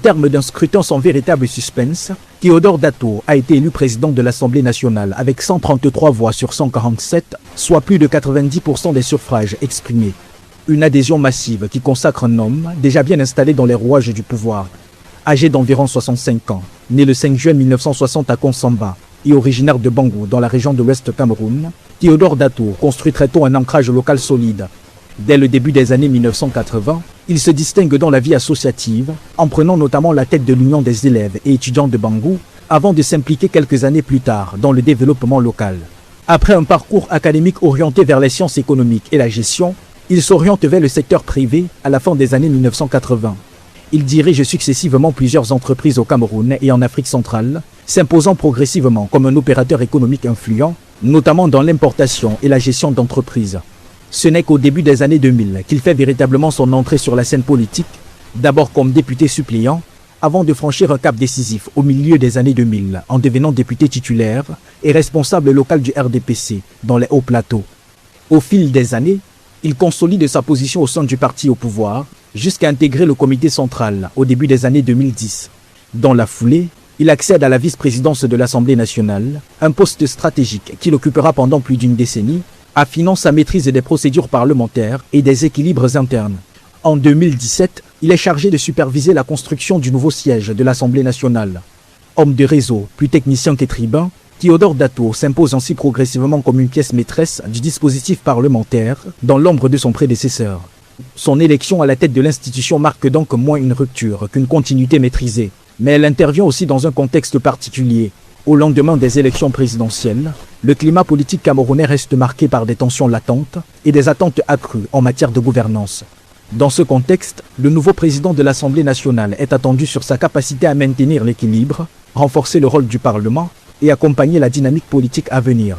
terme d'un scrutin sans véritable suspense, Théodore Dato a été élu président de l'Assemblée nationale avec 133 voix sur 147, soit plus de 90% des suffrages exprimés. Une adhésion massive qui consacre un homme déjà bien installé dans les rouages du pouvoir. Âgé d'environ 65 ans, né le 5 juin 1960 à Konsamba et originaire de Bangou dans la région de l'Ouest Cameroun, Théodore Dato construit très tôt un ancrage local solide. Dès le début des années 1980, il se distingue dans la vie associative, en prenant notamment la tête de l'Union des élèves et étudiants de Bangou, avant de s'impliquer quelques années plus tard dans le développement local. Après un parcours académique orienté vers les sciences économiques et la gestion, il s'oriente vers le secteur privé à la fin des années 1980. Il dirige successivement plusieurs entreprises au Cameroun et en Afrique centrale, s'imposant progressivement comme un opérateur économique influent, notamment dans l'importation et la gestion d'entreprises. Ce n'est qu'au début des années 2000 qu'il fait véritablement son entrée sur la scène politique, d'abord comme député suppléant, avant de franchir un cap décisif au milieu des années 2000 en devenant député titulaire et responsable local du RDPC dans les Hauts-Plateaux. Au fil des années, il consolide sa position au sein du parti au pouvoir, jusqu'à intégrer le comité central au début des années 2010. Dans la foulée, il accède à la vice-présidence de l'Assemblée nationale, un poste stratégique qu'il occupera pendant plus d'une décennie, affinant sa maîtrise des procédures parlementaires et des équilibres internes. En 2017, il est chargé de superviser la construction du nouveau siège de l'Assemblée nationale. Homme de réseau, plus technicien qu'écrivain, Théodore Dato s'impose ainsi progressivement comme une pièce maîtresse du dispositif parlementaire dans l'ombre de son prédécesseur. Son élection à la tête de l'institution marque donc moins une rupture qu'une continuité maîtrisée, mais elle intervient aussi dans un contexte particulier. Au lendemain des élections présidentielles, le climat politique camerounais reste marqué par des tensions latentes et des attentes accrues en matière de gouvernance. Dans ce contexte, le nouveau président de l'Assemblée nationale est attendu sur sa capacité à maintenir l'équilibre, renforcer le rôle du Parlement et accompagner la dynamique politique à venir.